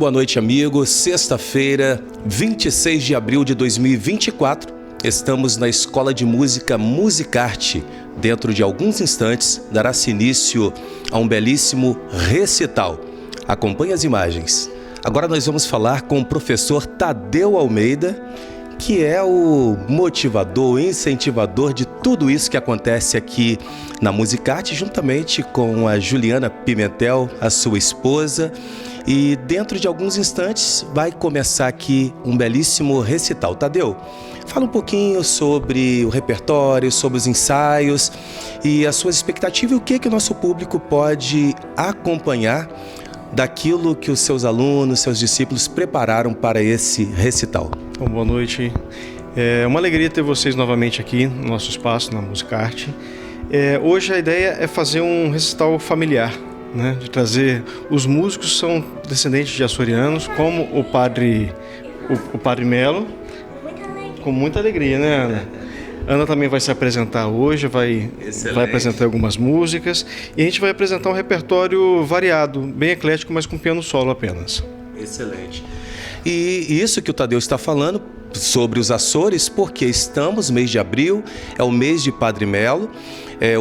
boa noite, amigos. Sexta-feira, 26 de abril de 2024, estamos na Escola de Música Musicarte. Dentro de alguns instantes, dará-se início a um belíssimo recital. Acompanhe as imagens. Agora nós vamos falar com o professor Tadeu Almeida, que é o motivador, o incentivador de tudo isso que acontece aqui na Musicarte, juntamente com a Juliana Pimentel, a sua esposa. E dentro de alguns instantes vai começar aqui um belíssimo recital. Tadeu, fala um pouquinho sobre o repertório, sobre os ensaios e as suas expectativas e o que o nosso público pode acompanhar daquilo que os seus alunos, seus discípulos prepararam para esse recital. Bom, boa noite. É uma alegria ter vocês novamente aqui no nosso espaço, na Musicarte. Hoje a ideia é fazer um recital familiar, né? De trazer os músicos que são descendentes de açorianos, como o padre Melo, com muita alegria, né, Ana? Ana também vai se apresentar hoje, vai apresentar algumas músicas e a gente vai apresentar um repertório variado, bem eclético, mas com piano solo apenas. Excelente. E isso que o Tadeu está falando sobre os Açores, porque estamos no mês de abril, é o mês de Padre Melo.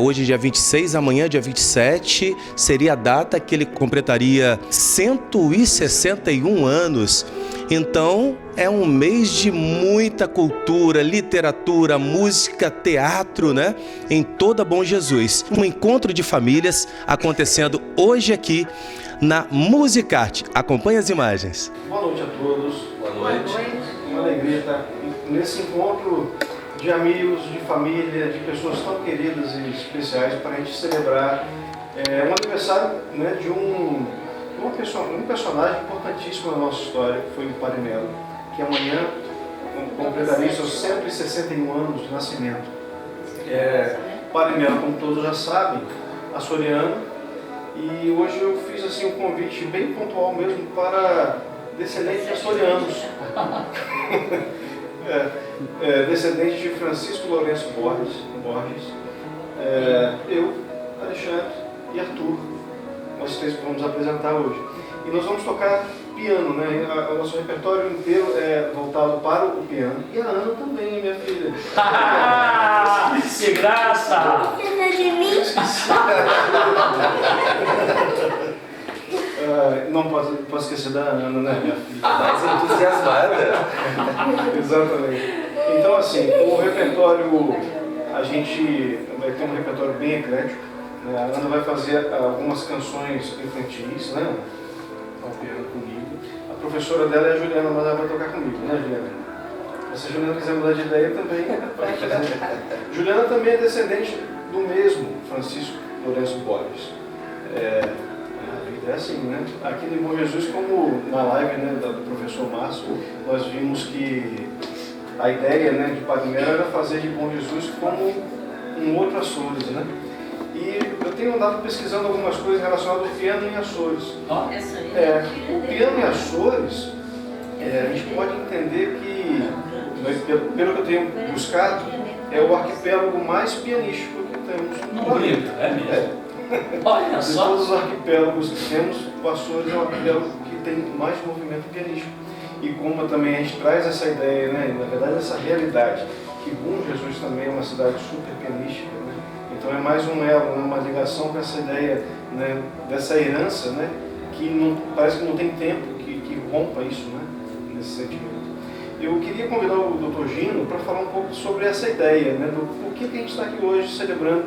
Hoje, dia 26, amanhã, dia 27, seria a data que ele completaria 161 anos. Então, é um mês de muita cultura, literatura, música, teatro, né? Em toda Bom Jesus. Um encontro de famílias acontecendo hoje aqui na Musicarte. Acompanhe as imagens. Boa noite a todos. Boa noite. Uma alegria estar nesse encontro de amigos, de família, de pessoas tão queridas e especiais para a gente celebrar um aniversário, né, de um personagem importantíssimo na nossa história, que foi o Padre Melo, que amanhã completaria seus 161 anos de nascimento. Padre Melo, como todos já sabem, açoriano, e hoje eu fiz assim um convite bem pontual mesmo para descendentes de açorianos. Descendentes de Francisco Lourenço Borges, eu, Alexandre e Arthur, nós três que vamos apresentar hoje. E nós vamos tocar piano, né? O nosso repertório inteiro é voltado para o piano. E a Ana também, minha filha. Que graça! Precisa de mim? Não posso esquecer da Ana, né, minha filha? Mais entusiasmada. Exatamente. Então, assim, o repertório, a gente vai ter um repertório bem eclético. Né? A Ana vai fazer algumas canções infantis, né? Ao piano comigo. A professora dela é a Juliana, mas ela vai tocar comigo, né, Juliana? Se a Juliana quiser mudar de ideia também, pode fazer. Juliana também é descendente do mesmo Francisco Lourenço Borges. É assim, né? Aqui no Bom Jesus, como na live, né, do professor Márcio, nós vimos que a ideia, né, de Padre Melo era fazer de Bom Jesus como um outro Açores, né? E eu tenho andado pesquisando algumas coisas relacionadas ao piano em Açores. O piano em Açores, a gente pode entender que, pelo que eu tenho buscado, é o arquipélago mais pianístico que temos no planeta. É mesmo? Olha De só. todos os arquipélagos que temos, o Açores é um arquipélago que tem mais movimento pianístico. E como também a gente traz essa ideia, né, na verdade essa realidade, que Bom Jesus também é uma cidade super pianística, né? Então é mais um elo, né, uma ligação com essa ideia, né, dessa herança, né, que não, parece que não tem tempo que rompa isso, né, nesse sentimento. Eu queria convidar o Dr. Gino para falar um pouco sobre essa ideia, né, do porquê que a gente está aqui hoje celebrando.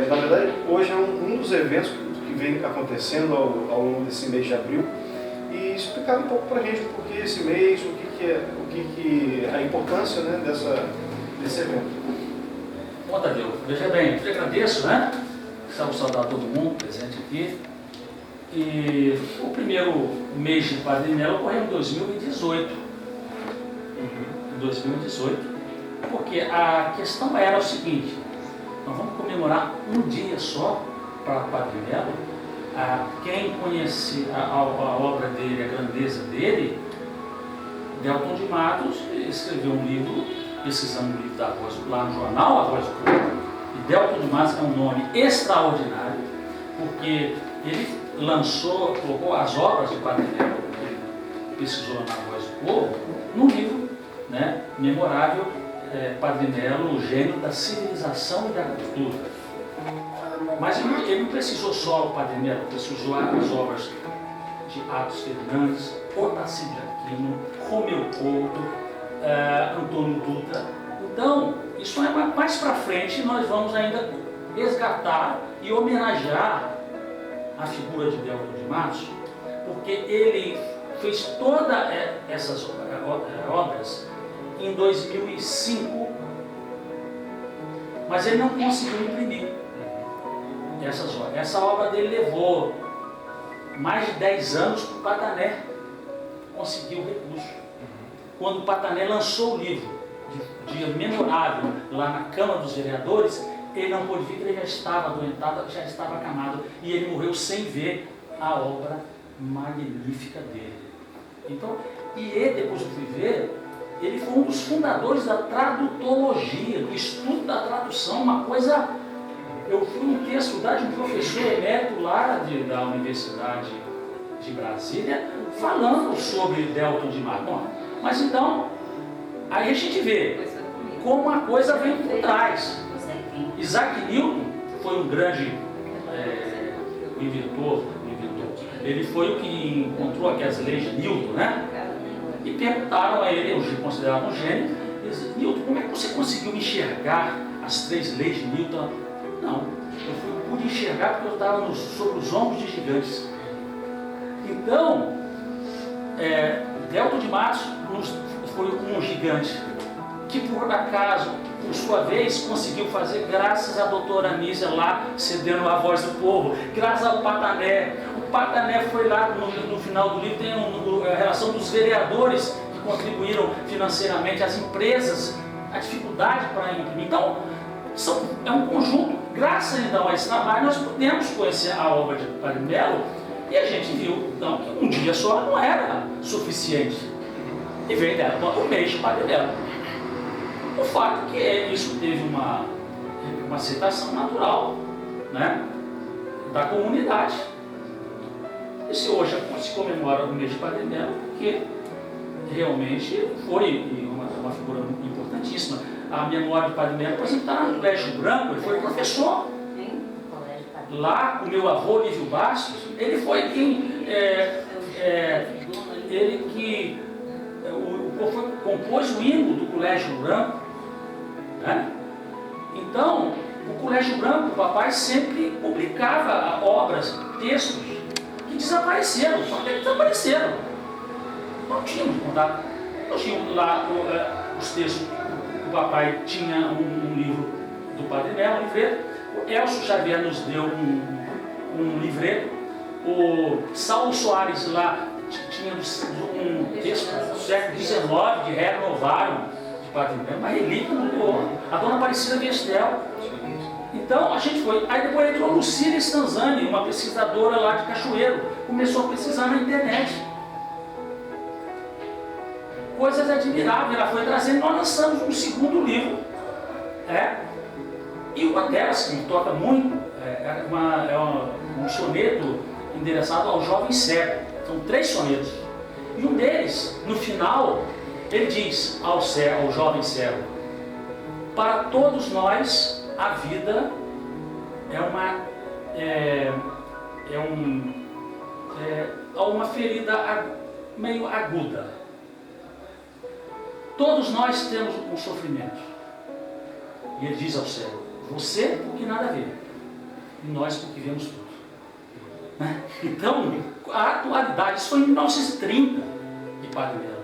Na verdade, hoje é um dos eventos que vem acontecendo ao longo desse mês de abril, e explicar um pouco para a gente por que esse mês, o que a importância, né, desse evento. Bom, Tadeu, veja bem, eu te agradeço, né? Estamos saudando todo mundo presente aqui. E o primeiro mês de Padre Melo ocorreu em 2018. Em 2018, porque a questão era o seguinte: nós vamos comemorar um dia só para Padre Melo. Quem conhece a obra dele, a grandeza dele, Delton de Matos escreveu um livro, pesquisando um livro da Voz, lá no jornal A Voz do Povo. E Delton de Matos é um nome extraordinário, porque ele colocou as obras do Padre Melo pesquisou na Voz do Povo, no livro, né, memorável, Padre Melo, o gênio da civilização e da cultura. Mas ele não precisou só o Padre Melo, precisou as obras de Atos Fernandes, Otacílio de Aquino, Romeu Couto, Antônio Dutra. Então, isso é mais para frente, nós vamos ainda resgatar e homenagear a figura de Delton de Matos, porque ele fez todas essas obras em 2005, mas ele não conseguiu imprimir essas obras. Essa obra dele levou mais de 10 anos para o Patané conseguir o recurso. Quando o Patané lançou o livro, Dia Memorável, lá na Câmara dos Vereadores, ele não pôde vir, porque ele já estava adoentado, já estava acamado, e ele morreu sem ver a obra magnífica dele. Então, e ele, depois eu fui ver, ele foi um dos fundadores da tradutologia, do estudo da tradução, uma coisa... Eu fui um texto de um professor emérito lá da Universidade de Brasília, falando sobre Delton de Matos. Bom, mas então, aí a gente vê como a coisa vem por trás. Isaac Newton foi um grande inventor. Ele foi o que encontrou aquelas leis de Newton, né? E perguntaram a ele, considerado um gênio, Newton, como é que você conseguiu enxergar as 3 leis de Newton? Não, eu pude enxergar porque eu estava sobre os ombros de gigantes. Então, Delton de Matos foi um gigante que, por acaso, por sua vez, conseguiu fazer graças à doutora Anísia lá, cedendo a voz do povo, graças ao Patané. O Patané foi lá, no final do livro, tem a relação dos vereadores que contribuíram financeiramente, as empresas, a dificuldade para imprimir. Então, é um conjunto. Graças então a esse trabalho, nós pudemos conhecer a obra de Padre Melo e a gente viu então, que um dia só não era suficiente. E veio dela o mês de Padre Melo. O fato é que isso teve uma aceitação natural, né, da comunidade. E se hoje se comemora o mês de Padre Melo, porque realmente foi uma figura importantíssima. A memória de Padre Melo, por exemplo, está no Colégio Branco, ele foi professor. Lá, com meu avô, Lívio Bastos, ele foi quem, ele que compôs o hino do Colégio Branco. Né? Então, o Colégio Branco, o papai sempre publicava obras, textos, que desapareceram, só que desapareceram. Não tínhamos contato, não tínhamos lá os textos. O papai tinha um livro do Padre Melo, um livreto. O Elcio Xavier nos deu um livreto. O Saulo Soares lá tinha um texto do século XIX de Renovaram de Padre Melo, uma relíquia muito boa. A dona Aparecida Vestel. Então a gente foi. Aí depois entrou Lucília Stanzani, uma pesquisadora lá de Cachoeiro, começou a pesquisar na internet. Coisas admiráveis, ela foi trazendo, nós lançamos um segundo livro. E uma delas que me toca muito um soneto endereçado ao jovem cego. São 3 sonetos. E um deles, no final, ele diz ao jovem cego: para todos nós, a vida é uma ferida meio aguda. Todos nós temos um sofrimento. E ele diz ao cego: você porque nada vê, e nós porque vemos tudo. Né? Então, a atualidade, isso foi em 1930 de Padre Melo.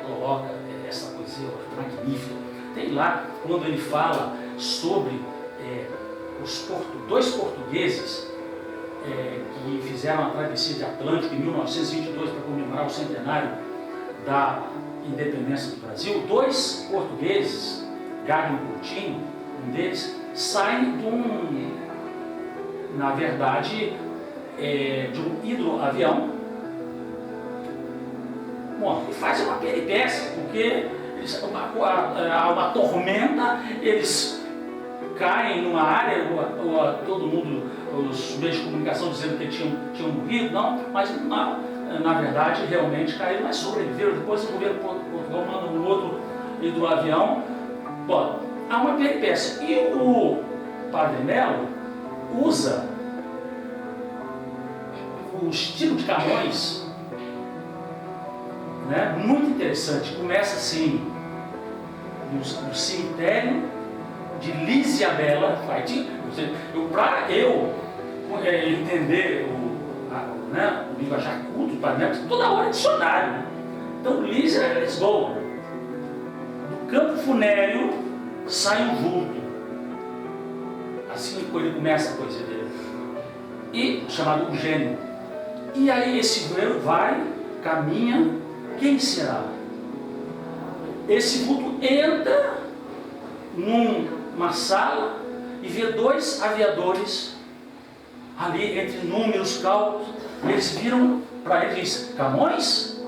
Coloca essa poesia magnífica. Tem lá, quando ele fala sobre os 2 portugueses que fizeram a travessia de Atlântico em 1922 para comemorar o centenário da independência do Brasil. 2 portugueses, Gago e Coutinho, um deles, saem na verdade, de um hidroavião. Bom, e fazem uma peripécia, porque há uma tormenta, eles caem numa área, todo mundo, os meios de comunicação dizendo que tinham morrido, não, mas na verdade, realmente caíram, mas sobreviveram. Depois o governo Portugal manda um outro do avião. Bom, há uma peripécia. E o Padre Melo usa o estilo de Camões, né, muito interessante. Começa assim, no cemitério de Lísia Bela. Para eu entender o linguajar culto do Padre Melo, toda hora é dicionário. Então, Lísia é Lisboa. Do campo funéreo sai um vulto. Assim ele começa a poesia dele. E chamado O Gênio. E aí esse vulto vai, caminha. Quem será? Esse vulto entra numa sala e vê dois aviadores ali entre números, cálculos. Eles viram para ele e diz: Camões?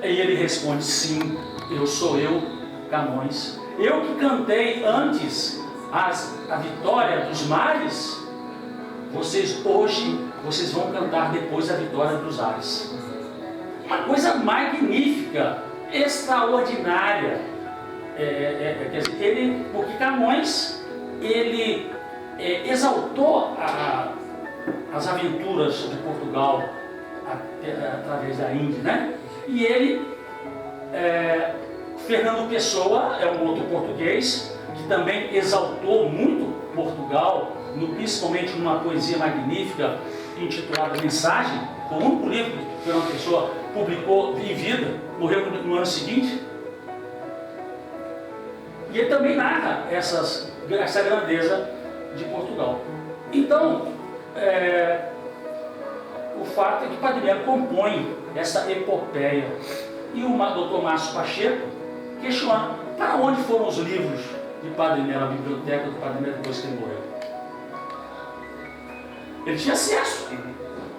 E ele responde: sim, sou eu, Camões. Eu que cantei antes a vitória dos mares, vocês vão cantar depois a vitória dos ares. Uma coisa magnífica, extraordinária. Quer dizer, porque Camões, ele exaltou as aventuras de Portugal através da Índia, né? E ele, Fernando Pessoa, é um outro português, que também exaltou muito Portugal, principalmente numa poesia magnífica intitulada Mensagem. O único livro que Fernando Pessoa publicou em vida, morreu no ano seguinte. E ele também narra essa grandeza de Portugal. Então, o fato é que Padre Melo compõe essa epopeia. E o Dr. Márcio Pacheco questiona: para onde foram os livros de Padre Melo, a biblioteca do Padre Melo depois que ele morreu? Ele tinha acesso.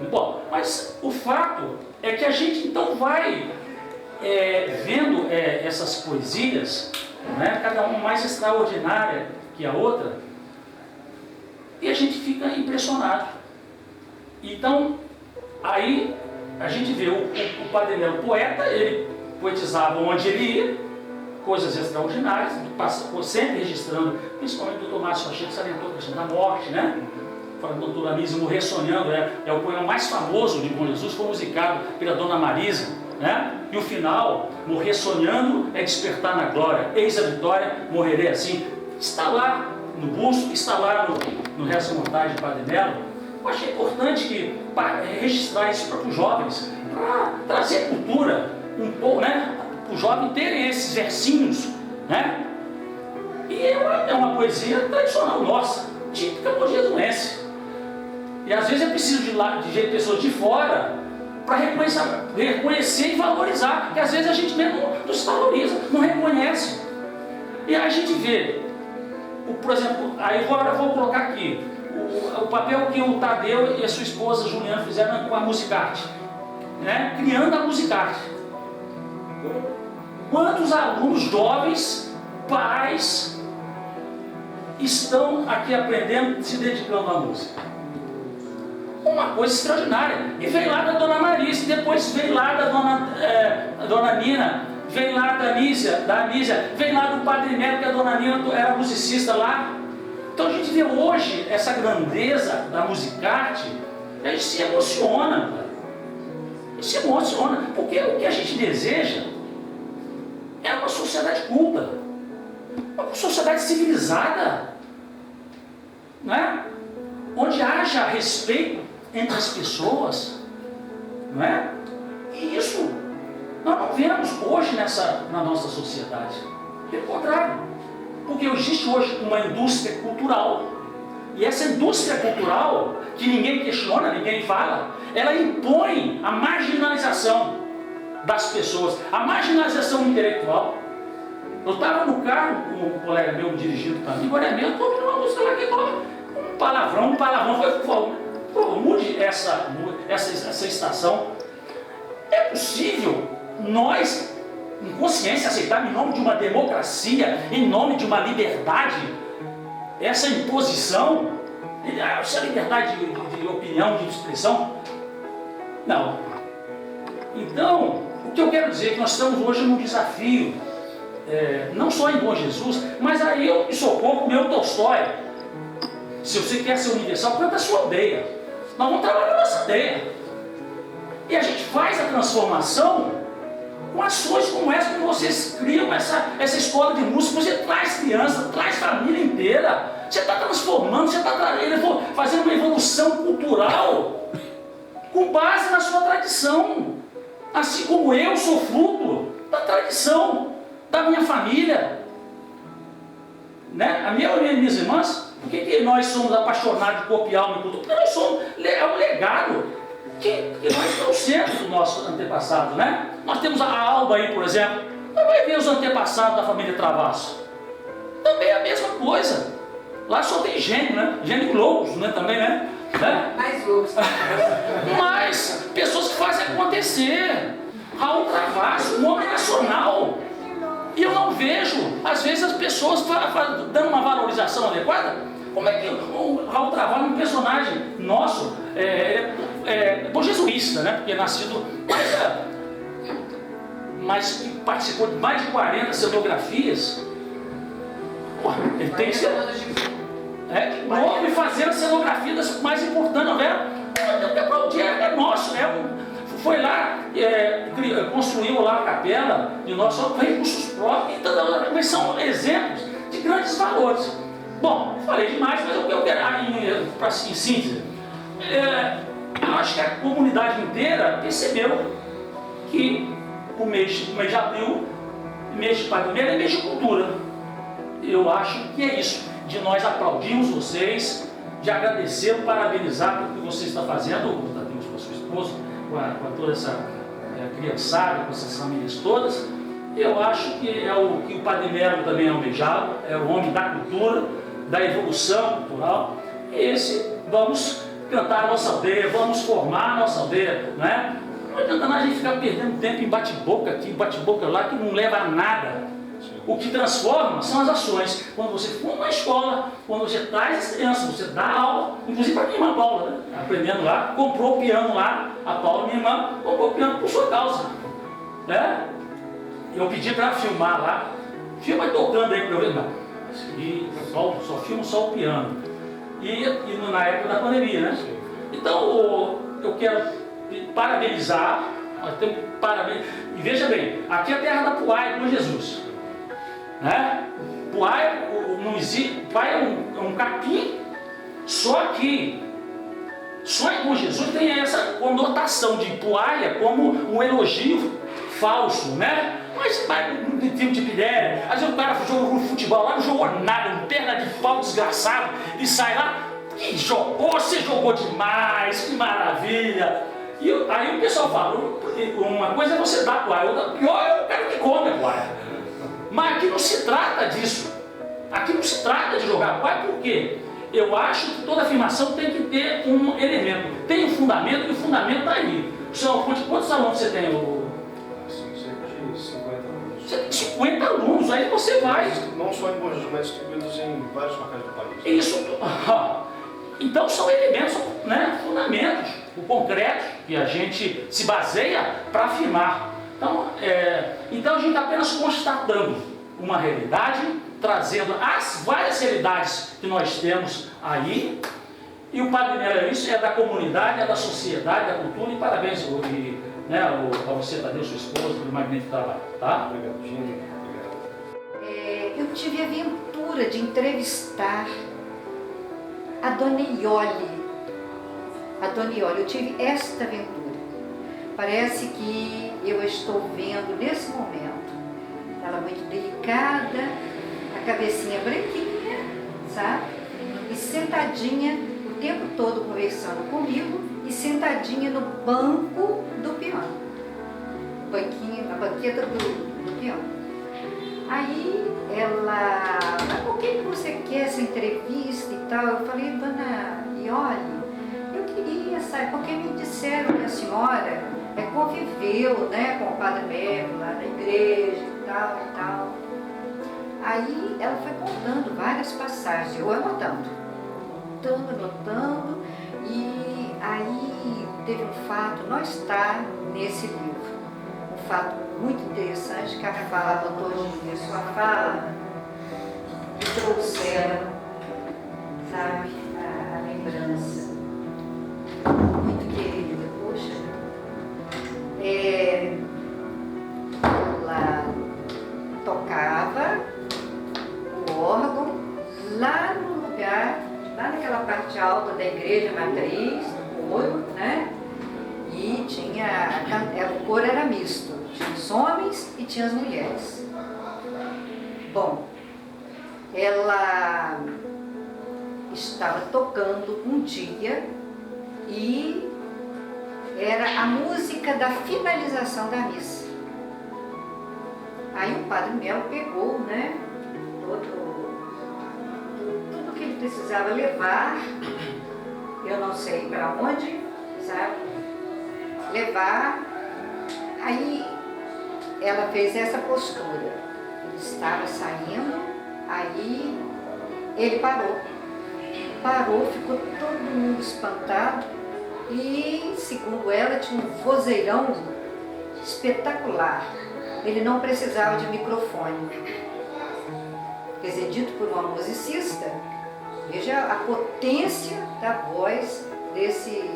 Bom, mas o fato é que a gente então vai vendo essas poesias, né, cada uma mais extraordinária que a outra, e a gente fica impressionado. Então, aí a gente vê o Padre Melo poeta. Ele poetizava onde ele ia, coisas extraordinárias, sempre registrando, principalmente o Dr. Márcio Pacheco salientou a questão da morte, né? O doutor Anísio Morrer Sonhando é o poema mais famoso de Bom Jesus, foi musicado pela Dona Marisa, né? E o final, Morrer Sonhando é despertar na glória, eis a vitória, morrerei assim. Está lá no busto, está lá no Rezo Mortais de Padre Melo. Eu achei importante registrar isso para os jovens, para trazer cultura um pouco, né? Para o jovem terem esses versinhos, né? E é uma poesia tradicional nossa, típica portuguesense. E às vezes é preciso de pessoas de fora para reconhecer e valorizar, porque às vezes a gente mesmo não se valoriza, não reconhece. E aí a gente vê, por exemplo, aí agora eu vou colocar aqui o papel que o Tadeu e a sua esposa Juliana fizeram com a Musicarte, né? Criando a Musicarte. Quantos alunos jovens, pais, estão aqui aprendendo, se dedicando à música? Uma coisa extraordinária. E veio lá da Dona Marisa, e depois veio lá da Dona Nina, veio lá da Anísia, veio lá do Padre Melo, que a Dona Nina era musicista lá. Então a gente vê hoje essa grandeza da Musicarte, e a gente se emociona, cara. A gente se emociona, porque o que a gente deseja é uma sociedade culta, uma sociedade civilizada, não é? Onde haja respeito entre as pessoas, não é? E isso nós não vemos hoje na nossa sociedade. Pelo contrário, porque existe hoje uma indústria cultural, e essa indústria cultural, que ninguém questiona, ninguém fala, ela impõe a marginalização das pessoas, a marginalização intelectual. Eu estava no carro com um colega meu dirigindo para mim, agora é mesmo, estou ouvindo uma música lá que coloca um palavrão, foi, mude essa estação. É possível nós, em consciência, aceitar em nome de uma democracia, em nome de uma liberdade, essa imposição, essa liberdade de opinião, de expressão? Não. Então, o que eu quero dizer é que nós estamos hoje num desafio, não só em Bom Jesus, mas aí eu me socorro com o meu Tolstói. Se você quer ser universal, planta a sua aldeia. Nós vamos trabalhar na nossa aldeia. E a gente faz a transformação com ações como essa, quando vocês criam essa escola de música, você traz criança, traz família inteira. Você está transformando, você está fazendo uma evolução cultural com base na sua tradição. Assim como eu sou fruto da tradição da minha família. Né? Minhas irmãs, por que nós somos apaixonados de copiar uma cultura? Porque nós somos, é um legado que nós trouxemos do nosso antepassado, né? Nós temos a Alba aí, por exemplo. Você vai ver os antepassados da família Travasso. Também é a mesma coisa. Lá só tem gênio, né? Gênio loucos, né? Também, né? Mais loucos. Mas pessoas que fazem acontecer. Raul Travasso, um homem nacional. E eu não vejo, às vezes, as pessoas dando uma valorização adequada. Como é que o Raul Travasso é um personagem nosso, bom jesuísta, né? Porque é nascido, mas que participou de mais de 40 cenografias. Pô, ele tem que ser nome fazendo a cenografia das mais importantes, não é? O dinheiro é nosso, foi lá, construiu lá a capela de nosso recursos próprios, mas são exemplos de grandes valores. Bom, falei demais, mas eu quero, em síntese, eu acho que a comunidade inteira percebeu que o mês de abril, mês de padroeiro, é mês de cultura. Eu acho que é isso, de nós aplaudirmos vocês, de agradecer, parabenizar pelo que você está fazendo, Tadeu, com a sua esposa, com toda essa criançada, com essas famílias todas. Eu acho que é o que o Padre Melo também almejava, é o homem da cultura, da evolução cultural. E vamos cantar a nossa aldeia, vamos formar a nossa aldeia, não é? Não adianta a gente ficar perdendo tempo em bate-boca aqui, bate-boca lá, que não leva a nada. O que transforma são as ações. Quando você for na escola, quando você traz as crianças, você dá aula, inclusive para minha irmã Paula, né? Aprendendo lá, comprou o piano lá, a Paula, minha irmã, comprou o piano por sua causa. Né? Eu pedi para ela filmar lá, filma tocando aí para eu ver, não. E só filmo só o piano. E na época da pandemia, né? Então eu quero parabenizar, nós temos parabéns. E veja bem, aqui é a terra da Puaia, com Jesus. Né? Puaia não existe, Puaia é um capim, só que só em Bom Jesus tem essa conotação de Puaia como um elogio falso, né? Mas vai no time de Pidéria, às vezes o cara jogou futebol lá, não jogou nada, perna de pau desgraçado, e sai lá, que jogou, você jogou demais, que maravilha. E aí o pessoal fala, uma coisa é você dar Puaia, outra pior é o cara que come a Puaia. Mas aqui não se trata disso. Aqui não se trata de jogar Puaia, por quê? Eu acho que toda afirmação tem que ter um elemento. Tem um fundamento e o fundamento está aí. Quantos alunos você tem? Cerca de 50 alunos. Você tem 50 alunos, aí você vai. Não só em Bom Jesus, mas distribuídos em vários locais do país. Isso. Então são elementos, né, fundamentos, o concreto, que a gente se baseia para afirmar. Então a gente está apenas constatando uma realidade, trazendo as várias realidades que nós temos aí. E o Padre Melo é isso, é da comunidade, é da sociedade, da cultura. E parabéns a você, Tadeu, sua esposa, pelo magnífico trabalho. Tá? Obrigado, Gino. Obrigado. Eu tive a aventura de entrevistar a Dona Iole. Eu tive esta aventura. Parece que eu estou vendo nesse momento. Ela muito delicada, a cabecinha branquinha, sabe? E sentadinha o tempo todo conversando comigo e sentadinha no banco do piano. A banqueta do piano. Aí ela, por que você quer essa entrevista e tal? Eu falei, Dona Iole, eu queria, sabe, porque me disseram que a senhora conviveu, né, com o Padre Melo lá na igreja e tal. Aí ela foi contando várias passagens, eu anotando, e aí teve um fato, não está nesse livro, fato muito interessante que a fala, doutor, sua fala me trouxeram, sabe, a lembrança. Muito querida, poxa. Ela tocava o órgão lá no lugar, lá naquela parte alta da igreja matriz, do coro, né? E tinha, o coro era misto, tinha os homens e tinha as mulheres. Bom, ela estava tocando um dia e era a música da finalização da missa. Aí o Padre Melo pegou, né, tudo que ele precisava levar, eu não sei para onde, sabe, levar. Aí ela fez essa postura, ele estava saindo, aí ele parou, ficou todo mundo espantado e, segundo ela, tinha um vozeirão espetacular. Ele não precisava de microfone. Quer dizer, dito por uma musicista, veja a potência da voz desse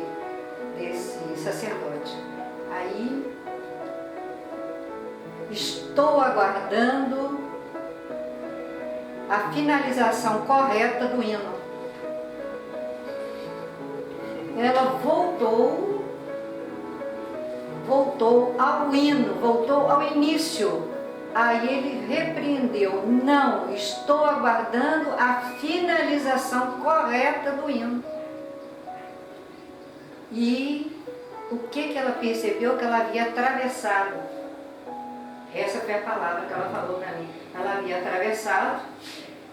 sacerdote. Aí, estou aguardando a finalização correta do hino. Ela voltou ao hino, voltou ao início. Aí ele repreendeu: não, estou aguardando a finalização correta do hino. E o que ela percebeu? Que ela havia atravessado. Essa foi a palavra que ela falou para mim. Ela havia atravessado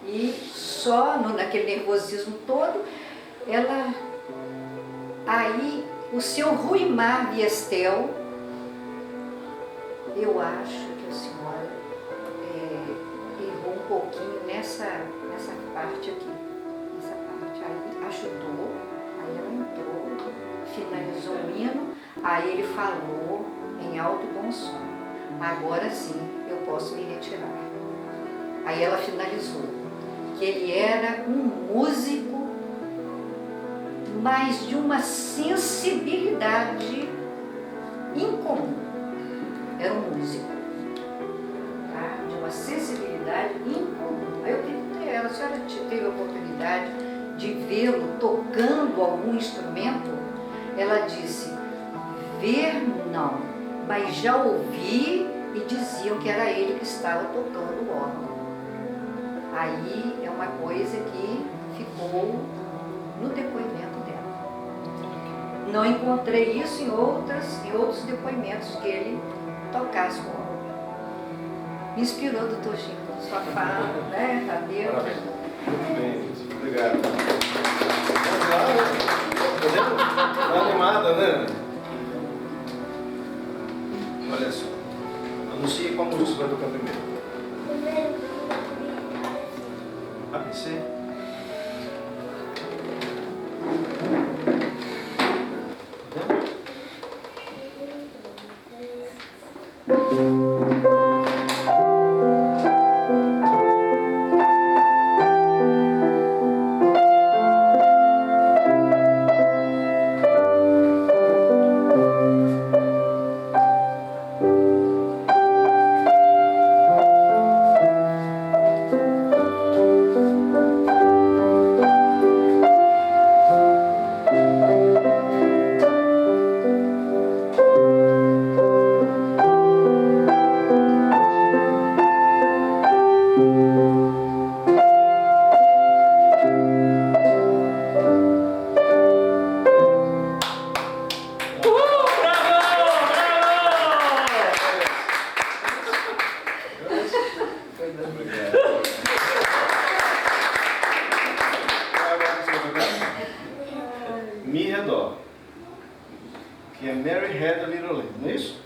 e só naquele nervosismo todo, aí o seu Ruimar Viestel, eu acho que a senhora errou um pouquinho nessa parte aqui. Nessa parte aí, ajudou, aí ela entrou, finalizou o hino, aí ele falou em alto bom som: agora sim eu posso me retirar. Aí ela finalizou que ele era um músico, mas de uma sensibilidade incomum. Era um músico, tá? De uma sensibilidade incomum. Aí eu perguntei a ela: a senhora teve a oportunidade de vê-lo tocando algum instrumento? Ela disse: ver não, mas já ouvi e diziam que era ele que estava tocando o órgão. Aí é uma coisa que ficou no depoimento dela. Não encontrei isso em outros depoimentos que ele tocasse o órgão. Me inspirou, doutor Chico, sua fala, né? Tadeu. Muito bem, obrigado. Tá animada, né? Olha só. Anuncie qual música você vai tocar primeiro. ABC. Mi, Ré, Dó, que é Mary Had a Little Lamb, não é isso?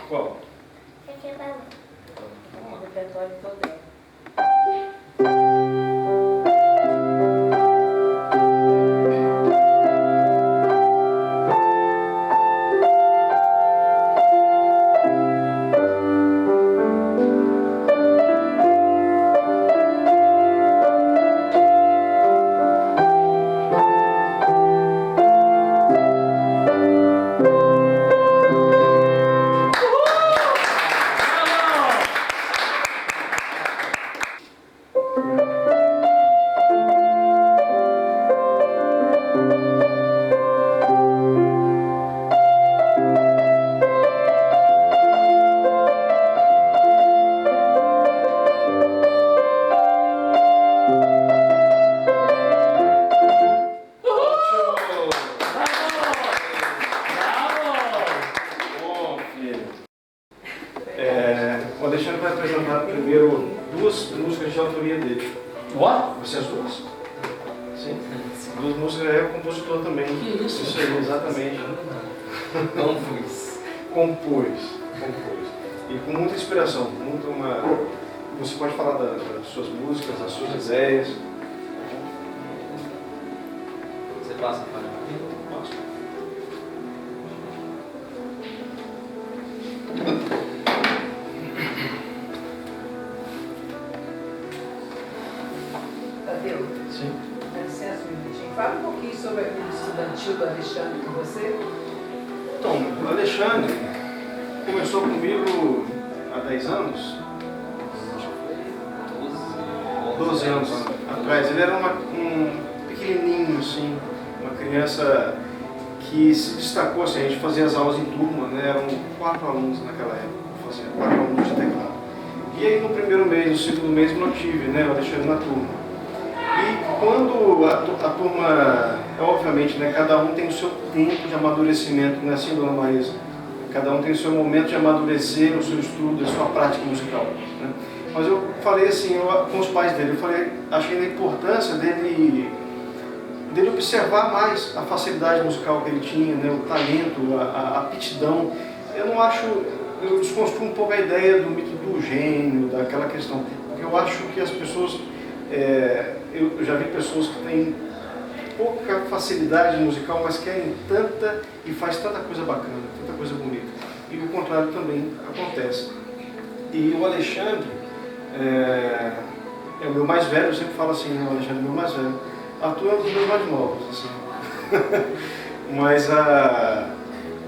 Qual? O repertório todo dela. O Alexandre vai apresentar primeiro duas músicas de autoria dele. Ó, Vocês duas? Sim. Duas músicas, é o compositor também. Que isso? Isso aí, exatamente. Compôs. E com muita inspiração. Você pode falar das suas músicas, das suas ideias. Você passa para mim? Posso? Tadeu, Sim. dá licença um minutinho. Fala um pouquinho sobre a vida estudantil do Alexandre com você. Então, o Alexandre começou comigo há 10 anos, 12 anos atrás. Ele era um pequenininho, assim, uma criança que se destacou, assim, a gente fazia as aulas em turma, né? Eram 4 alunos naquela época, fazia 4 alunos de teclado. E aí no primeiro mês, no segundo mês, eu não tive, né, o Alexandre na turma. E quando a turma, obviamente, né, cada um tem o seu tempo de amadurecimento, não é assim, dona Marisa? Cada um tem o seu momento de amadurecer o seu estudo, a sua prática musical, né? Mas eu falei assim, com os pais dele, achei a importância dele observar mais a facilidade musical que ele tinha, né, o talento, a aptidão. Eu desconstruo um pouco a ideia do mito do gênio, daquela questão, porque eu acho que as pessoas, eu já vi pessoas que têm pouca facilidade musical, mas querem tanta e faz tanta coisa bacana, tanta coisa bonita. E o contrário também acontece. E o Alexandre é o meu mais velho, eu sempre falo assim, o Alexandre é o meu mais velho. Arthur é um dos meus mais novos, assim. Mas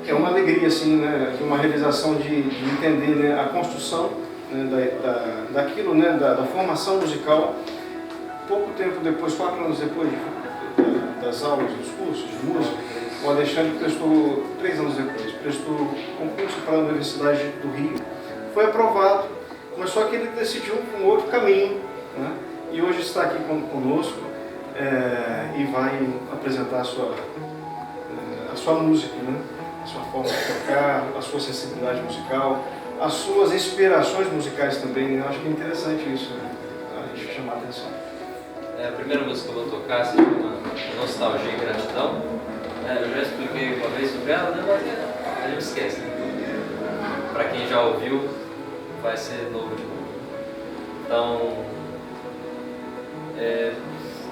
é uma alegria, assim, né, uma realização de entender, né, a construção, né, daquilo, né, da formação musical. Pouco tempo depois, 4 anos depois das aulas, dos cursos de música, o Alexandre prestou, 3 anos depois, prestou concurso para a Universidade do Rio. Foi aprovado, mas só que ele decidiu um outro caminho, né, e hoje está aqui conosco. E vai apresentar a sua música, né? A sua forma de tocar, a sua sensibilidade musical, as suas inspirações musicais também. Eu acho que é interessante isso, né? A gente chamar a atenção. A primeira música que eu vou tocar se chama Nostalgia e Gratidão. Eu já expliquei uma vez sobre ela, né? Mas a gente esquece, né? Para quem já ouviu, vai ser novo de novo. Então,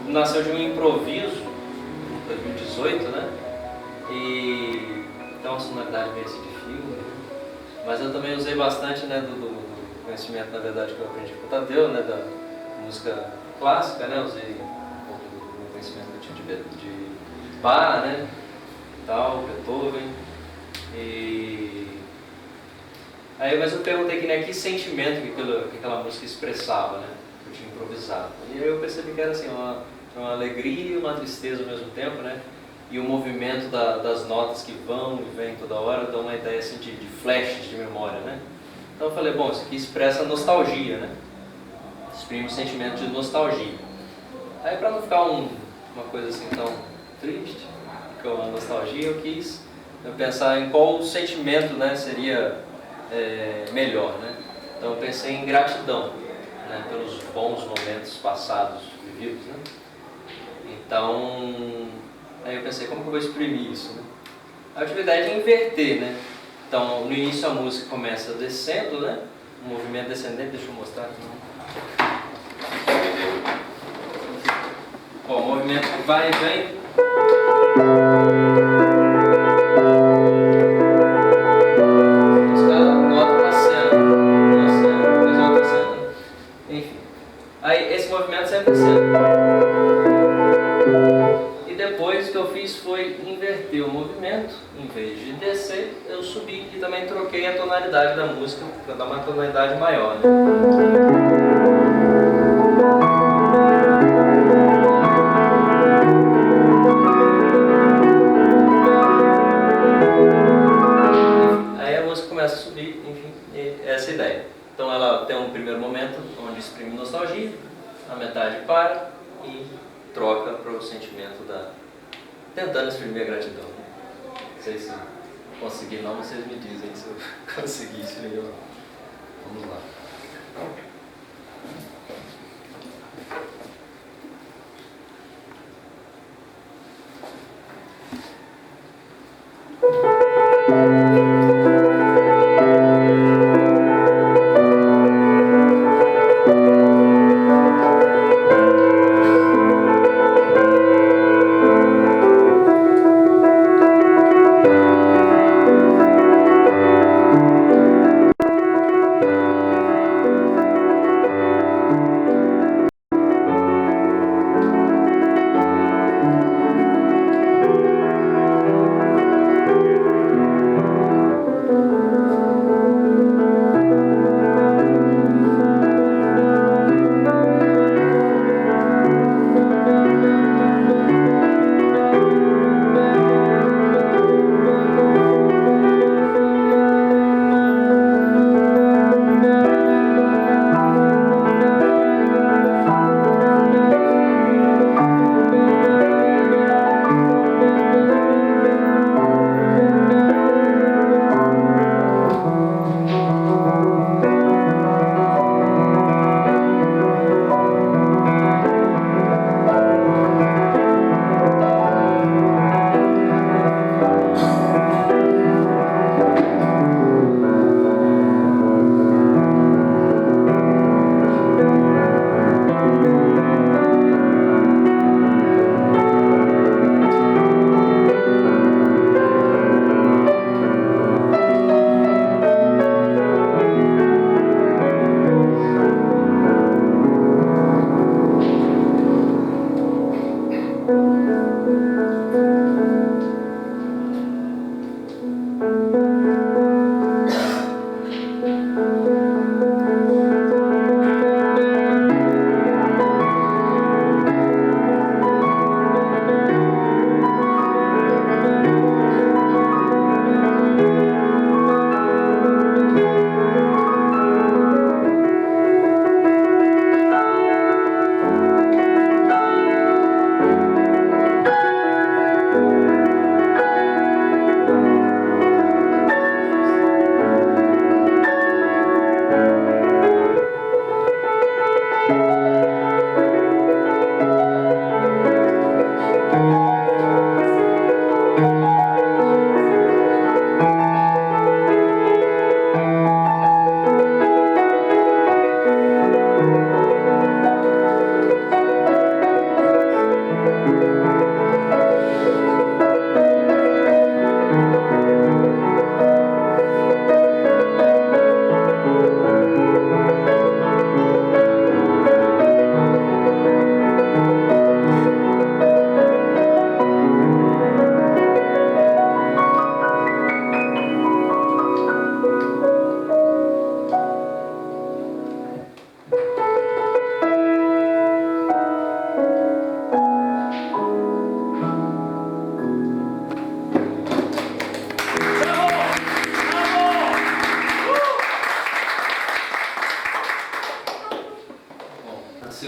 nasceu de um improviso, em 2018, né? E tem uma sonoridade meio assim de filme, mas eu também usei bastante, né, do conhecimento, na verdade, que eu aprendi com o Tadeu, né, da música clássica, né? Usei um pouco do conhecimento que eu tinha de Bach, né? Tal, Beethoven. Mas eu perguntei que sentimento que aquela música expressava, né? Que eu tinha improvisado. E aí eu percebi que era assim, uma alegria e uma tristeza ao mesmo tempo, né? E o movimento das notas que vão e vêm toda hora dá uma ideia assim, de flashes de memória, né? Então eu falei, bom, isso aqui expressa nostalgia, né? Exprime o sentimento de nostalgia. Aí para não ficar uma coisa assim tão triste, com a nostalgia, eu quis pensar em qual sentimento, né, seria melhor, né? Então eu pensei em gratidão, né, pelos bons momentos passados vividos, né? Então, aí eu pensei, como que eu vou exprimir isso, né? Aí eu tive a ideia de inverter, né? Então, no início a música começa descendo, né? Um movimento descendente, deixa eu mostrar aqui. Bom, o movimento vai e vem. Cada nota uma cena, depois outra cena. Enfim. Aí esse movimento sempre descendo. E depois o que eu fiz foi inverter o movimento. Em vez de descer, eu subi e também troquei a tonalidade da música para dar uma tonalidade maior, né? Começa a subir, enfim, essa é a ideia. Então ela tem um primeiro momento onde exprime nostalgia, a metade para e troca para o sentimento da... tentando exprimir a gratidão. Não sei se conseguir não, vocês me dizem se eu conseguir isso melhor. Vamos lá.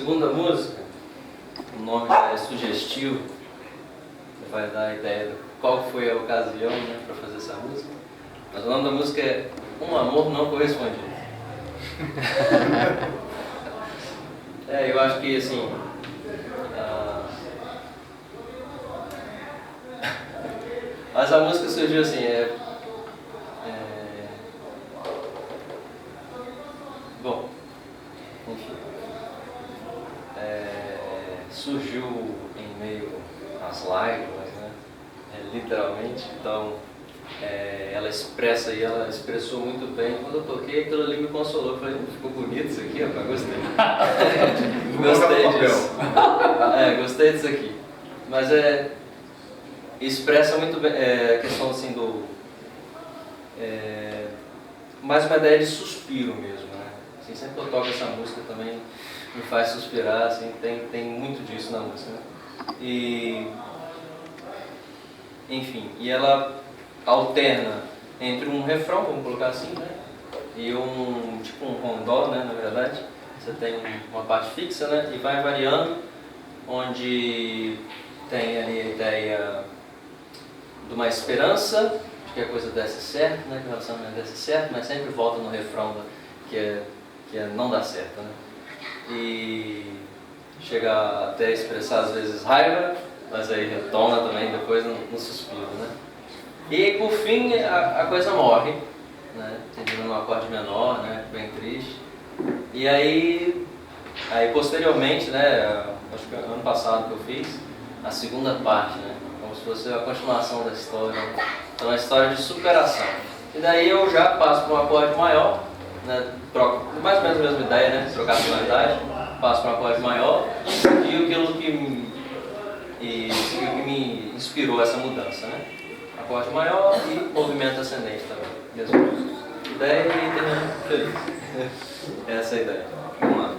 segunda música, o nome já é sugestivo, vai dar a ideia de qual foi a ocasião, né, para fazer essa música. Mas o nome da música é Um Amor Não Correspondido. Eu acho que assim, mas a música surgiu assim, surgiu em meio às lágrimas, né? Literalmente. Então, ela expressa e ela expressou muito bem. Quando eu toquei, aquilo ali me consolou. Eu falei, ficou bonito isso aqui, rapaz, gostei. Gostei disso. Gostei disso aqui. Mas expressa muito bem a questão assim do... mais uma ideia de suspiro mesmo, né? Assim, sempre que eu toco essa música também me faz suspirar, assim, tem muito disso na música, né? E... enfim, e ela alterna entre um refrão, vamos colocar assim, né? E tipo um rondó, né, na verdade. Você tem uma parte fixa, né? E vai variando, onde tem ali a ideia de uma esperança, de que a coisa desse certo, né? Que o relacionamento desse certo, mas sempre volta no refrão que é não dá certo, né? E chega até a expressar às vezes raiva, mas aí retorna também depois no suspiro, né? E por fim a coisa morre, né? Termina num acorde menor, né? Bem triste. E aí posteriormente, né? Acho que ano passado que eu fiz a segunda parte, né? Como se fosse a continuação da história. Então é uma história de superação. E daí eu já passo para um acorde maior, né? Troco mais ou menos a mesma ideia, né? Trocar a tonalidade, passo para um acorde maior e aquilo que me inspirou essa mudança, né? Acorde maior e movimento ascendente também. Mesmo ideia e termino feliz. Essa é a ideia. Vamos lá.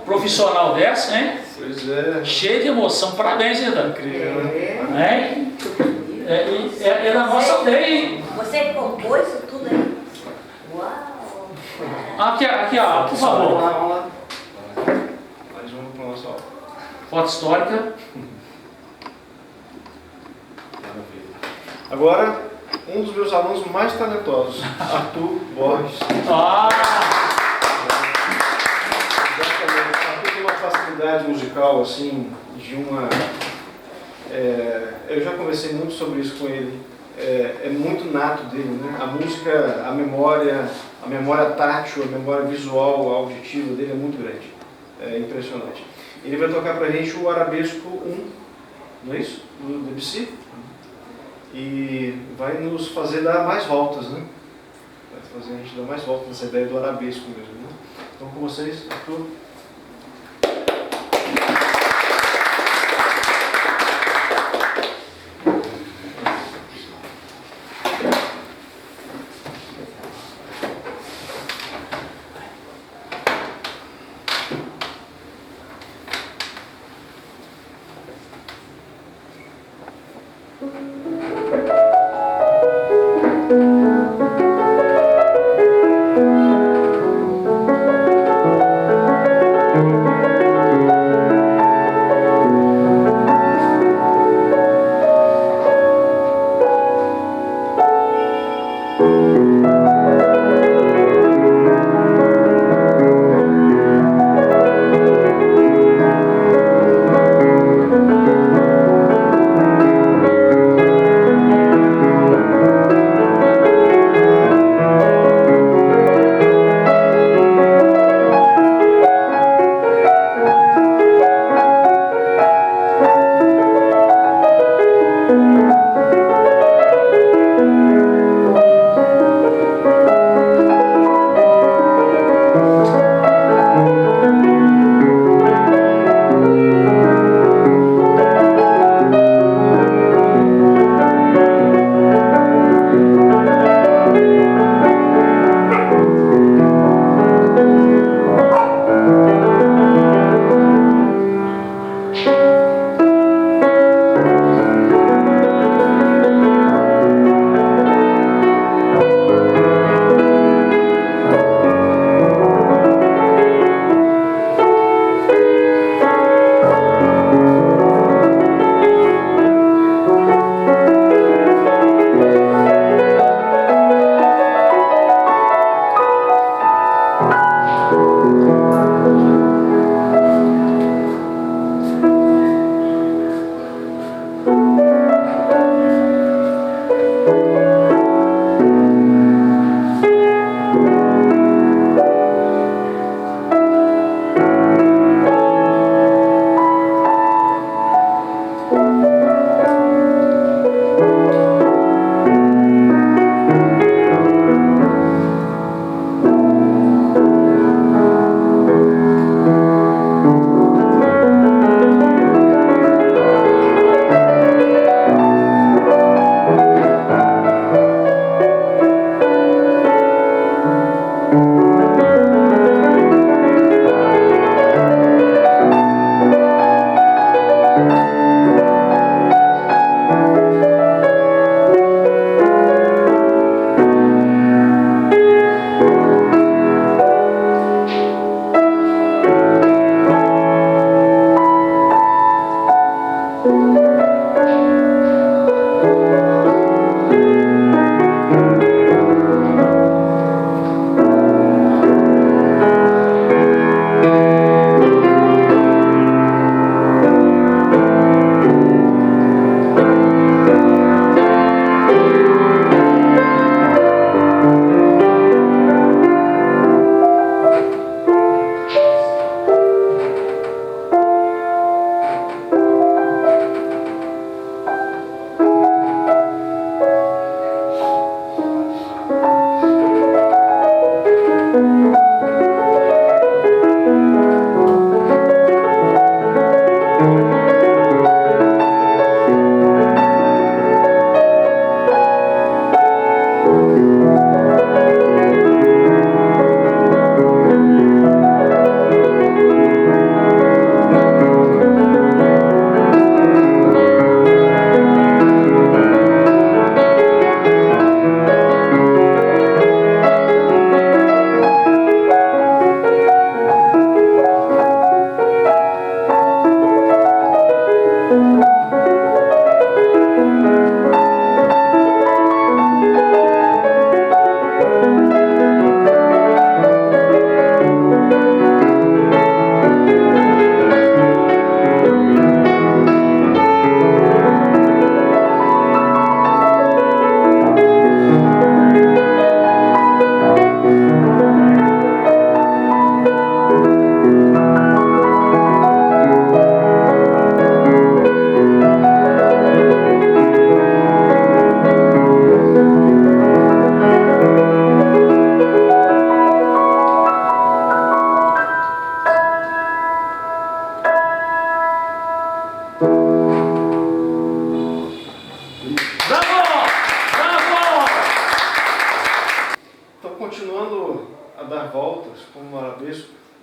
Profissional dessa, hein? Pois é. Cheio de emoção. Parabéns, Rita. Incrível, né? É da nossa aldeia, hein? Você compôs isso tudo aí? Uau! Aqui, ó, por favor. Vamos lá. Mais um para o nosso álbum. Foto histórica. Maravilha. Agora, um dos meus alunos mais talentosos, Arthur Borges. Facilidade musical, assim, de uma... eu já conversei muito sobre isso com ele. É muito nato dele, né? A música, a memória tátil, a memória visual, auditiva dele é muito grande. É impressionante. Ele vai tocar pra gente o Arabesco 1, não é isso? Do Debussy. E vai nos fazer dar mais voltas, né? Vai fazer a gente dar mais voltas nessa ideia do arabesco mesmo, né? Então, com vocês, Arthur.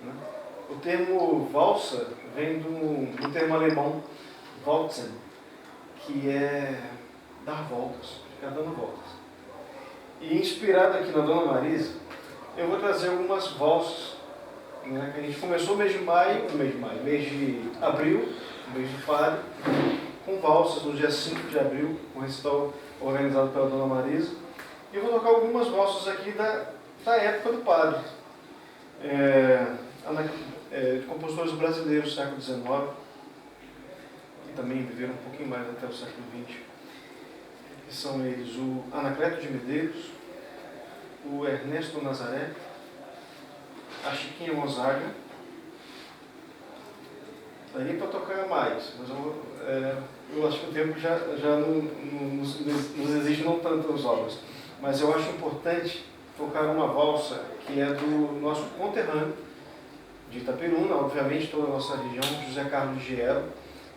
né? O termo valsa vem do termo alemão waltzen, que é dar voltas, ficar dando voltas. E inspirado aqui na Dona Marisa, eu vou trazer algumas valsas, né, que a gente começou mês de abril, mês de padre, com valsas no dia 5 de abril, com recital organizado pela Dona Marisa. E eu vou tocar algumas valsas aqui da época do padre, de compositores brasileiros do século XIX, que também viveram um pouquinho mais até o século XX, que são eles o Anacleto de Medeiros, o Ernesto Nazaré, a Chiquinha Gonzaga. Daí para tocar mais, mas eu acho que o tempo já nos exige não tantas obras. Mas eu acho importante tocar uma valsa que é do nosso conterrâneo de Itaperuna, obviamente toda a nossa região, José Carlos Giero.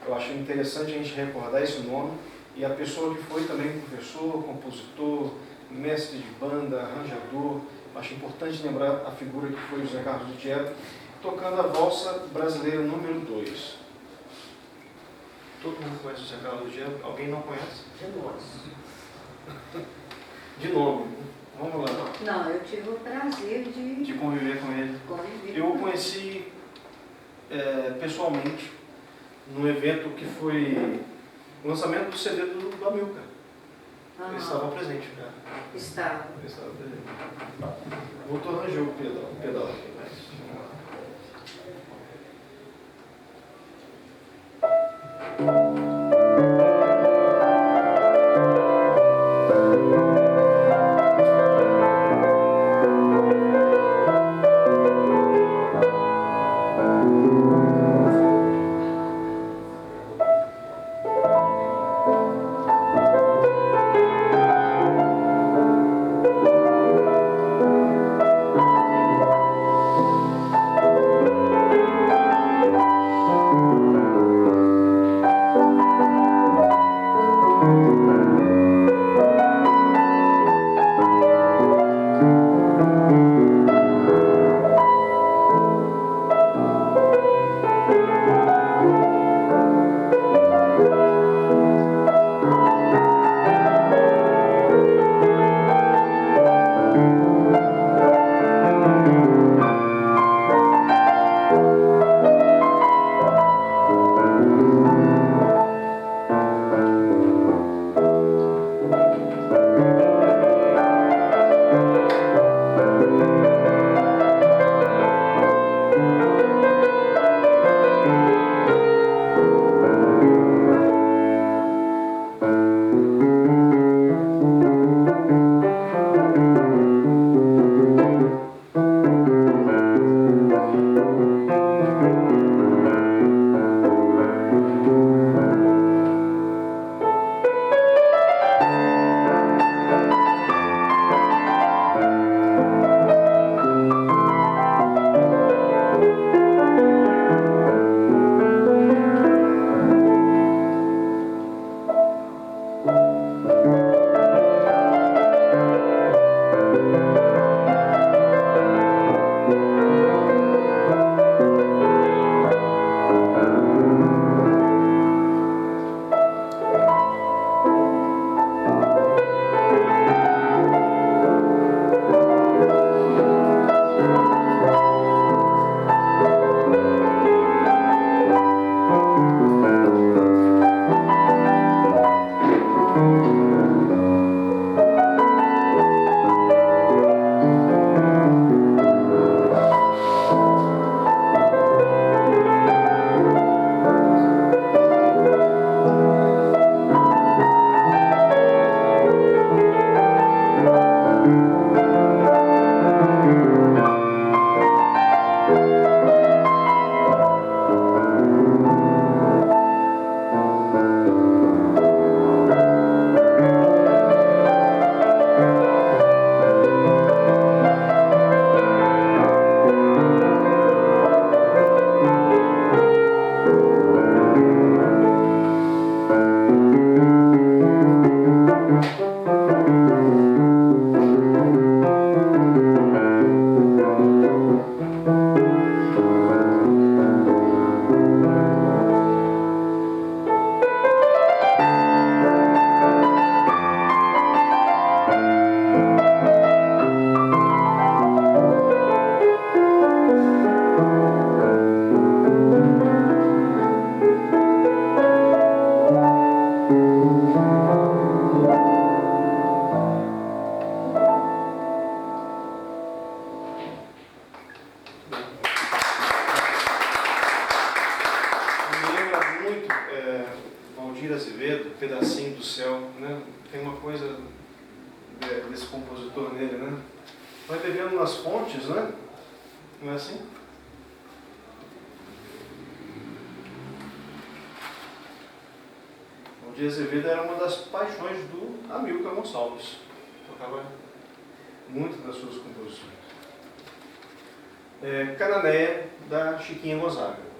Eu acho interessante a gente recordar esse nome e a pessoa que foi também professor, compositor, mestre de banda, arranjador. Acho importante lembrar a figura que foi José Carlos Giero, tocando a valsa brasileira número 2. Todo mundo conhece o José Carlos Giero? Alguém não conhece? De nome. Vamos lá. Não, eu tive o prazer De conviver com ele. Eu o conheci pessoalmente num evento que foi o lançamento do CD do Amilcar. Ele estava presente, né? Estava. Ele estava presente. Voltou a arranjar o pedal aqui, mas... muito Valdir Azevedo, Pedacinho do Céu, né? Tem uma coisa desse compositor nele, né? Vai bebendo nas fontes, né? Não é assim? Valdir Azevedo era uma das paixões do Amilcar Gonçalves. Tocava muito das suas composições. Cananéia, da Chiquinha Gonzaga.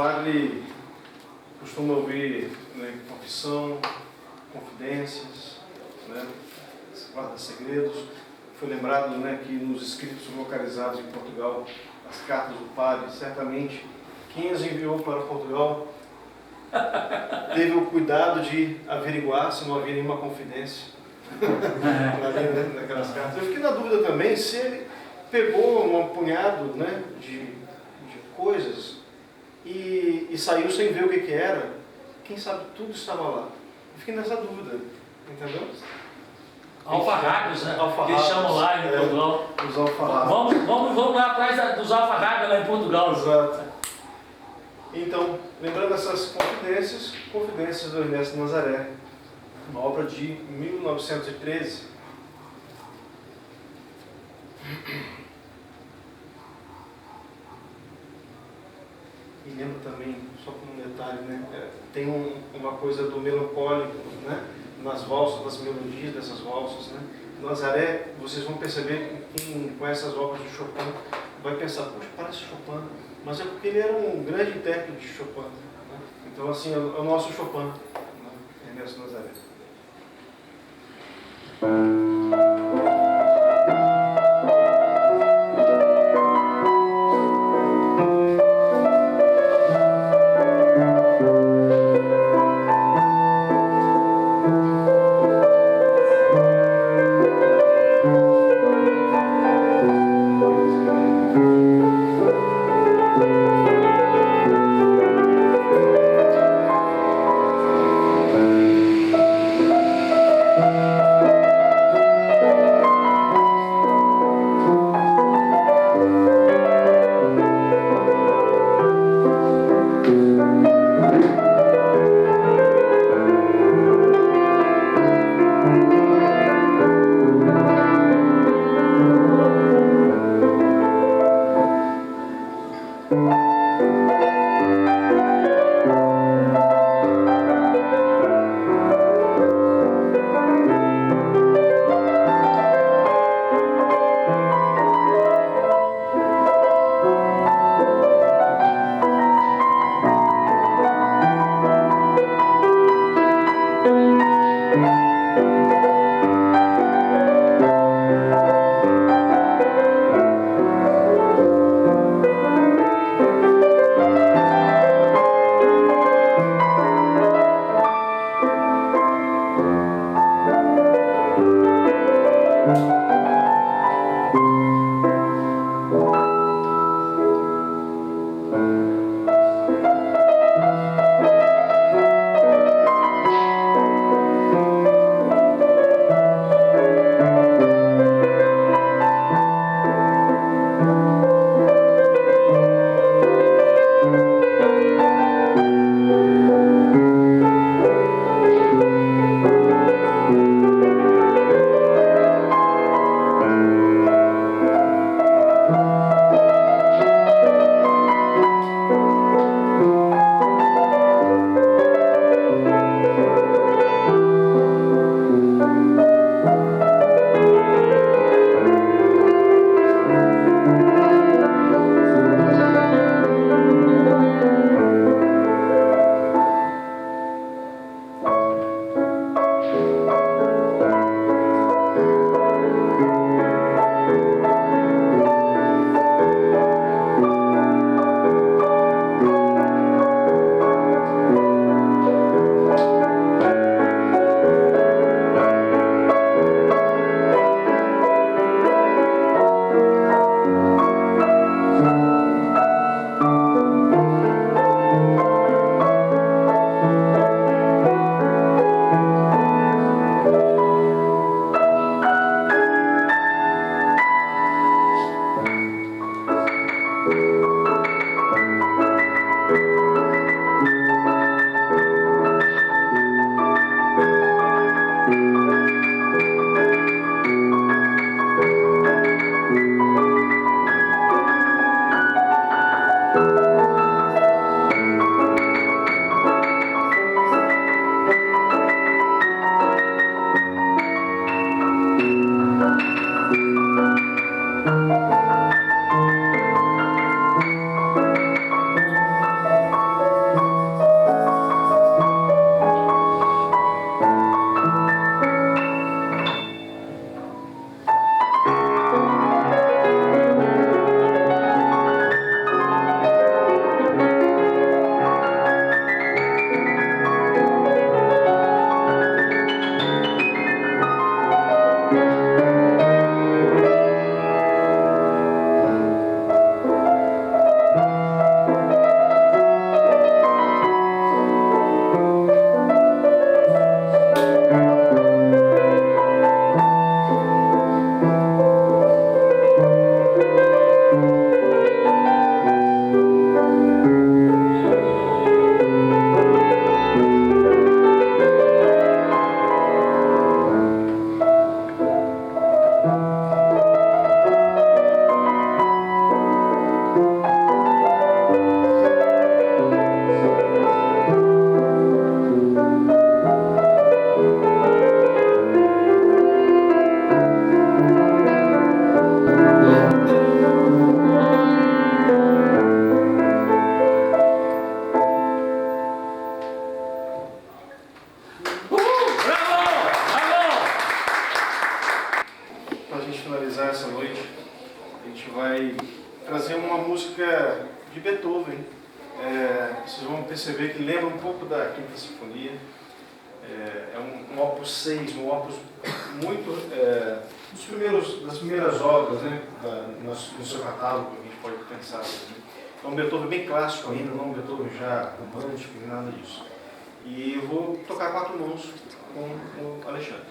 padre costuma ouvir, né, confissão, confidências, né, guarda segredos. Foi lembrado, né, que nos escritos localizados em Portugal, as cartas do padre, certamente quem as enviou para Portugal teve o cuidado de averiguar se não havia nenhuma confidência naquelas cartas. Eu fiquei na dúvida também se ele pegou um punhado, né, de coisas e saiu sem ver o que era. Quem sabe tudo estava lá. Eu fiquei nessa dúvida, entendeu? Alfarrábios, né? Que eles chamam lá em Portugal. Os alfarrábios. Vamos lá atrás dos alfarrábios lá em Portugal. Exato. Então, lembrando essas confidências do Ernesto Nazaré, uma obra de 1913. E lembra também, só como um detalhe, né, tem uma coisa do melancólico, né, nas valsas, nas melodias dessas valsas, né. Nazaré, vocês vão perceber, quem conhece as obras de Chopin vai pensar, poxa, parece Chopin, mas é porque ele era um grande intérprete de Chopin. Então, assim, é o nosso Chopin, né? Ernesto Nazaré. de Beethoven. Vocês vão perceber que lembra um pouco da Quinta Sinfonia. É um opus 6, um opus muito das primeiras obras, né, no seu catálogo, a gente pode pensar assim. É um Beethoven bem clássico ainda, não um Beethoven já romântico, nem nada disso. E eu vou tocar 4 mãos com o Alexandre.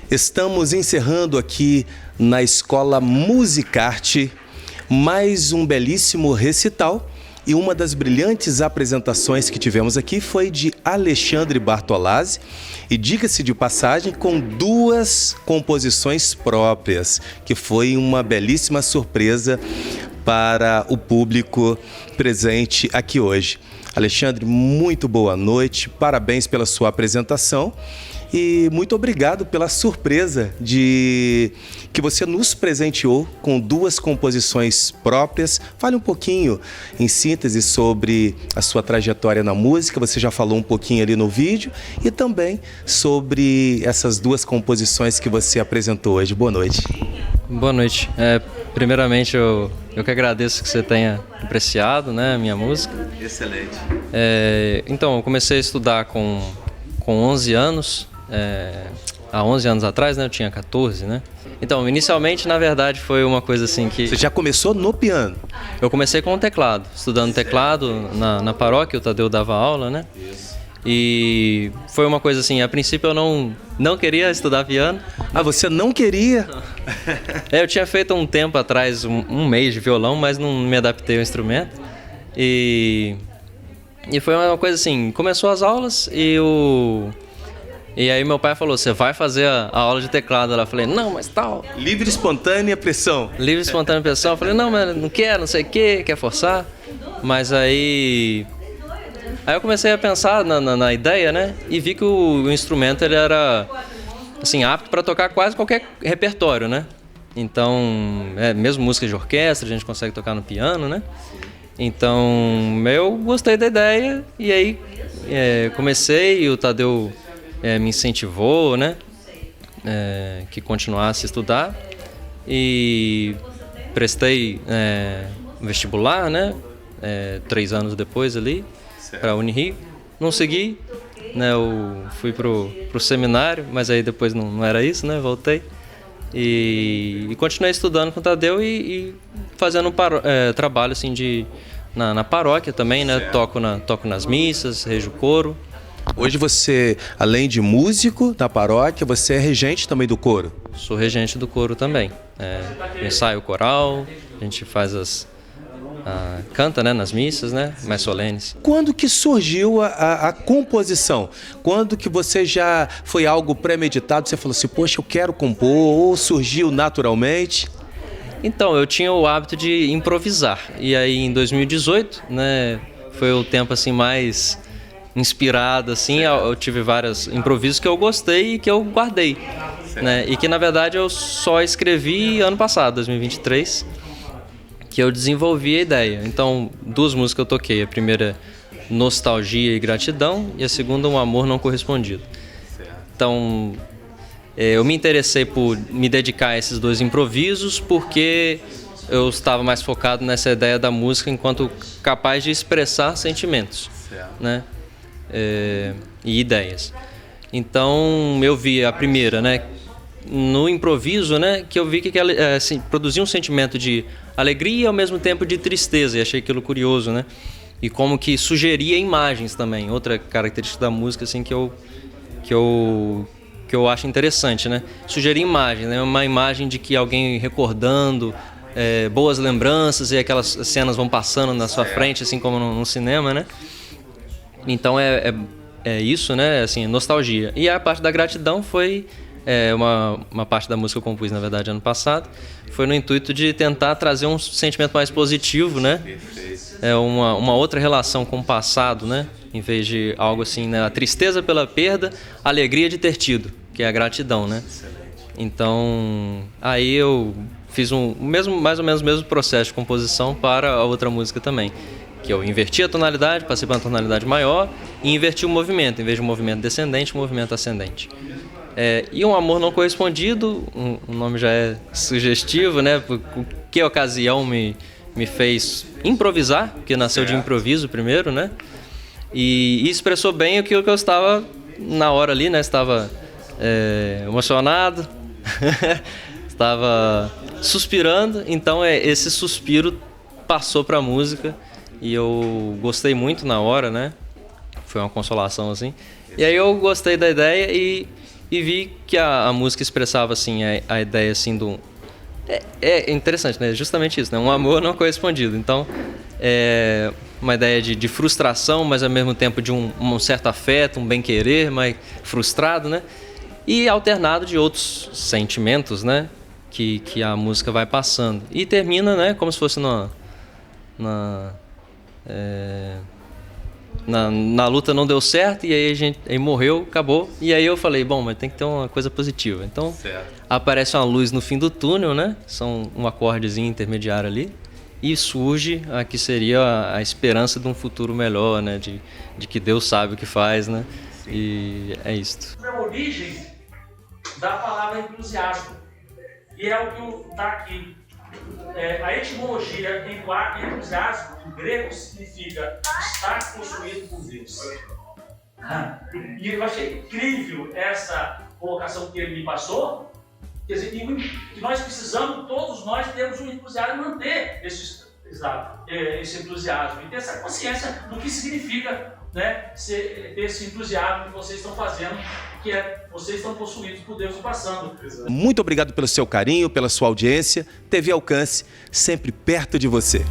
Estamos encerrando aqui na Escola Musicarte mais um belíssimo recital, e uma das brilhantes apresentações que tivemos aqui foi de Alexandre Bartolazzi, e diga-se de passagem, com 2 composições próprias, que foi uma belíssima surpresa para o público presente aqui hoje. Alexandre, muito boa noite, parabéns pela sua apresentação. e muito obrigado pela surpresa de que você nos presenteou com 2 composições próprias. Fale um pouquinho, em síntese, sobre a sua trajetória na música. Você já falou um pouquinho ali no vídeo e também sobre essas 2 composições que você apresentou hoje. Boa noite. Boa noite. Primeiramente, eu que agradeço que você tenha apreciado, né, a minha música. Excelente. Então, eu comecei a estudar com 11 anos. Há 11 anos atrás, né, eu tinha 14, né? Então, inicialmente, na verdade, foi uma coisa assim que... Você já começou no piano? Eu comecei com o teclado, estudando teclado na paróquia, o Tadeu dava aula, né? E foi uma coisa assim, a princípio eu não queria estudar piano. Ah, você não queria? Eu tinha feito um tempo atrás um mês de violão, mas não me adaptei ao instrumento. E foi uma coisa assim, começou as aulas e aí meu pai falou, você vai fazer a aula de teclado. Eu falei, não, mas tal. Livre, espontânea pressão. Livre, espontânea pressão. Eu falei, não, mas não quer, não sei o quê, quer forçar. Mas aí eu comecei a pensar na ideia, né? E vi que o instrumento ele era assim, apto para tocar quase qualquer repertório, né? Então, mesmo música de orquestra, a gente consegue tocar no piano, né? Então, eu gostei da ideia e aí comecei e o Tadeu me incentivou, né? Que continuasse a estudar e prestei vestibular, né? 3 anos depois ali, para a Unirio. Não segui, né? Eu fui pro seminário, mas aí depois não era isso, né? Voltei e continuei estudando com o Tadeu e fazendo trabalho assim na paróquia também, né? Toco nas missas, rejo coro. Hoje você, além de músico da paróquia, você é regente também do coro? Sou regente do coro também. Ensaio coral, a gente faz canta, né, nas missas, né, mais solenes. Quando que surgiu a composição? Quando que você já foi algo premeditado? Você falou assim, poxa, eu quero compor, ou surgiu naturalmente? Então, eu tinha o hábito de improvisar. E aí, em 2018, né, foi o tempo assim mais inspirado, assim. Eu tive vários improvisos que eu gostei e que eu guardei, né? E que, na verdade, eu só escrevi ano passado, 2023, que eu desenvolvi a ideia. Então, 2 músicas que eu toquei. A primeira, Nostalgia e Gratidão, e a segunda, Um Amor Não Correspondido. Então, eu me interessei por me dedicar a esses 2 improvisos porque eu estava mais focado nessa ideia da música enquanto capaz de expressar sentimentos, né? E ideias. Então, eu vi a primeira, né, no improviso, né, que eu vi que ela produzia um sentimento de alegria e ao mesmo tempo de tristeza, e achei aquilo curioso, né? E como que sugeria imagens também, outra característica da música assim que eu acho interessante, né? Sugerir imagem, né? Uma imagem de que alguém recordando boas lembranças e aquelas cenas vão passando na sua frente, assim como no cinema, né? Então é isso, né? Assim, nostalgia. E a parte da gratidão foi uma parte da música que eu compus, na verdade, ano passado. Foi no intuito de tentar trazer um sentimento mais positivo, né? Uma outra relação com o passado, né? Em vez de algo assim, né? A tristeza pela perda, a alegria de ter tido, que é a gratidão, né? Então, aí eu fiz mais ou menos o mesmo processo de composição para a outra música também. Que eu inverti a tonalidade, passei para uma tonalidade maior e inverti o movimento. Em vez de um movimento descendente, um movimento ascendente. E Um Amor Não Correspondido, o nome já é sugestivo, né? O que ocasião me fez improvisar, porque nasceu de improviso primeiro, né? E expressou bem aquilo que eu estava na hora ali, né? Estava emocionado, estava suspirando, então esse suspiro passou para a música e eu gostei muito na hora, né? Foi uma consolação assim. E aí eu gostei da ideia e vi que a música expressava assim a ideia assim do é interessante, né? Justamente isso, né? Um amor não correspondido. Então é uma ideia de frustração, mas ao mesmo tempo de um certo afeto, um bem-querer, mas frustrado, né? E alternado de outros sentimentos, né? Que a música vai passando. E termina, né? Como se fosse na luta não deu certo, e aí aí morreu, acabou. E aí eu falei, bom, mas tem que ter uma coisa positiva. Então aparece uma luz no fim do túnel, né? São um acordezinho intermediário ali. E surge a que seria a esperança de um futuro melhor, né? De que Deus sabe o que faz, né? Sim. E é isto. É a origem da palavra entusiasmo. E é o que está aqui. A etimologia entusiasmo, em grego, significa estar possuído por Deus. E eu achei incrível essa colocação que ele me passou. Quer dizer, que nós precisamos, todos nós temos um entusiasmo, manter esse entusiasmo e ter essa consciência do que significa, né, ter esse entusiasmo que vocês estão fazendo, que vocês estão possuídos por Deus passando. Muito obrigado pelo seu carinho, pela sua audiência. TV Alcance, sempre perto de você.